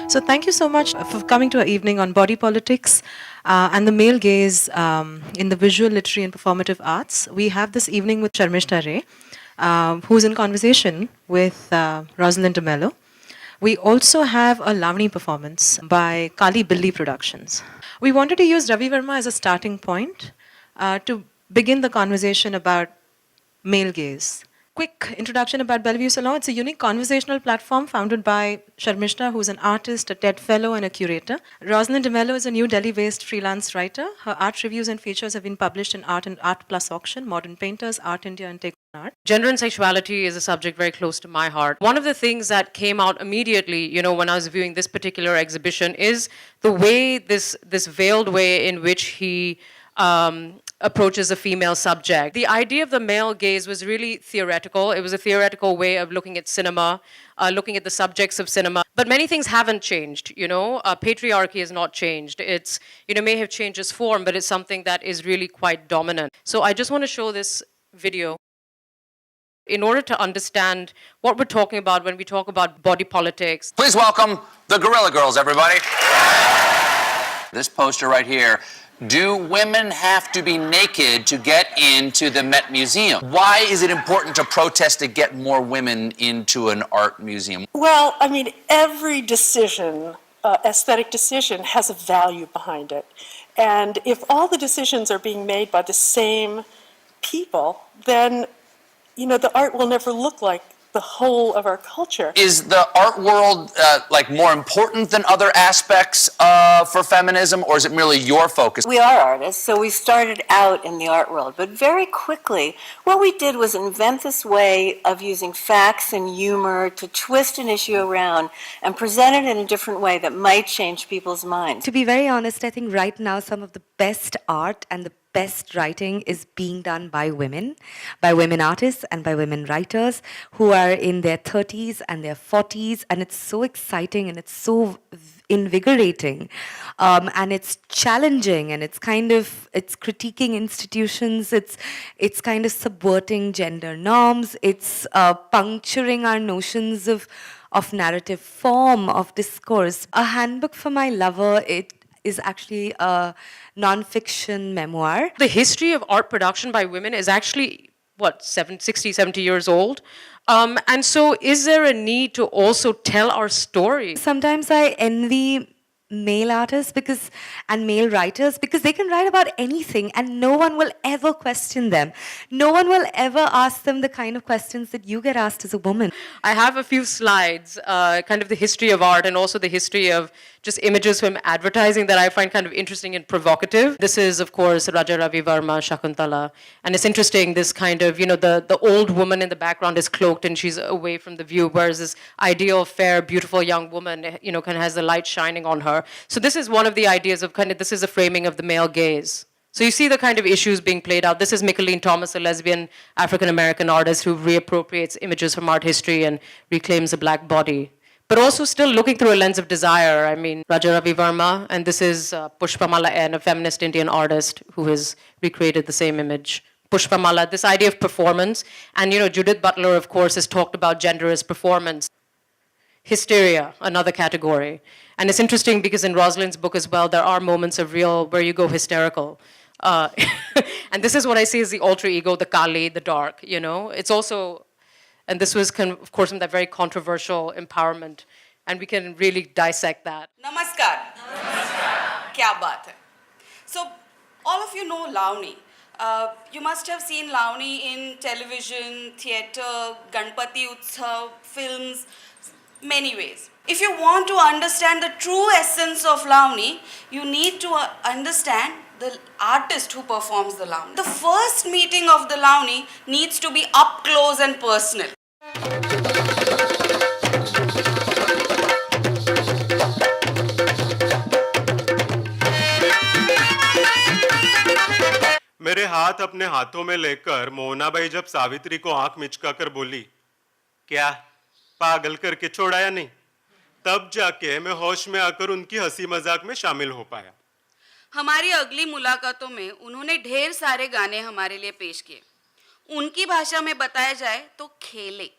So thank you so much for coming to our evening on body politics and the male gaze in the visual, literary, and performative arts. We have this evening with Sharmishta Ray, who's in conversation with Rosalind de Mello. We also have a Lavani performance by Kali Billi Productions. We wanted to use Ravi Verma as a starting point to begin the conversation about male gaze. Quick introduction about Bellevue Salon. It's a unique conversational platform founded by Sharmishta, who's an artist, a TED fellow, and a curator. Rosalind de Mello is a New Delhi-based freelance writer. Her art reviews and features have been published in Art and Art Plus Auction, Modern Painters, Art India, and Take On Art. Gender and sexuality is a subject very close to my heart. One of the things that came out immediately, when I was viewing this particular exhibition is the way this veiled way in which he approaches a female subject. The idea of the male gaze was really theoretical. It was a theoretical way of looking at cinema, looking at the subjects of cinema. But many things haven't changed, Patriarchy has not changed. It's, may have changed its form, but it's something that is really quite dominant. So I just want to show this video in order to understand what we're talking about when we talk about body politics. Please welcome the Gorilla Girls, everybody. This poster right here. Do women have to be naked to get into the Met Museum? Why is it important to protest to get more women into an art museum? Well, I mean, every decision, aesthetic decision, has a value behind it. And if all the decisions are being made by the same people, then, the art will never look like the whole of our culture. Is the art world more important than other aspects for feminism, or is it merely your focus? We are artists, so we started out in the art world, but very quickly what we did was invent this way of using facts and humor to twist an issue around and present it in a different way that might change people's minds. To be very honest, I think right now some of the best art and the best writing is being done by women artists and by women writers who are in their 30s and their 40s, and it's so exciting and it's so invigorating, and it's challenging, and it's critiquing institutions, it's kind of subverting gender norms, it's puncturing our notions of narrative form, of discourse. A Handbook for My Lover, it is actually a non-fiction memoir. The history of art production by women is actually, 60, 70 years old? And so is there a need to also tell our story? Sometimes I envy male artists and male writers because they can write about anything and no one will ever question them. No one will ever ask them the kind of questions that you get asked as a woman. I have a few slides, kind of the history of art and also the history of just images from advertising that I find kind of interesting and provocative. This is, of course, Raja Ravi Verma, Shakuntala. And it's interesting, this kind of, the old woman in the background is cloaked and she's away from the view, whereas this ideal, fair, beautiful young woman, kind of has the light shining on her. So this is one of the ideas of this is a framing of the male gaze. So you see the kind of issues being played out. This is Mickaleen Thomas, a lesbian African-American artist who reappropriates images from art history and reclaims a black body, but also still looking through a lens of desire. I mean, Raja Ravi Verma, and this is Pushpamala N, a feminist Indian artist who has recreated the same image. Pushpamala, this idea of performance, and Judith Butler, of course, has talked about gender as performance. Hysteria, another category. And it's interesting because in Rosalind's book as well, there are moments of where you go hysterical. And this is what I see as the alter ego, the Kali, the dark, It's also, and this was, of course, that very controversial empowerment. And we can really dissect that. Namaskar. Namaskar. Kya baat hai? So, all of you know Lavani. You must have seen Lavani in television, theatre, Ganpati Utsav, films, many ways. If you want to understand the true essence of Lavani, you need to understand the artist who performs the Lavani. The first meeting of the Lavani needs to be up close and personal. मेरे हाथ अपने हाथों में लेकर मोहनाबाई जब सावित्री को आंख मिचकाकर बोली, क्या पागल करके छोड़ा या नहीं, तब जाके मैं होश में आकर उनकी हंसी मजाक में शामिल हो पाया। हमारी अगली मुलाकातों में उन्होंने ढेर सारे गाने हमारे लिए पेश किए। उनकी भाषा में बताया जाए तो खेले।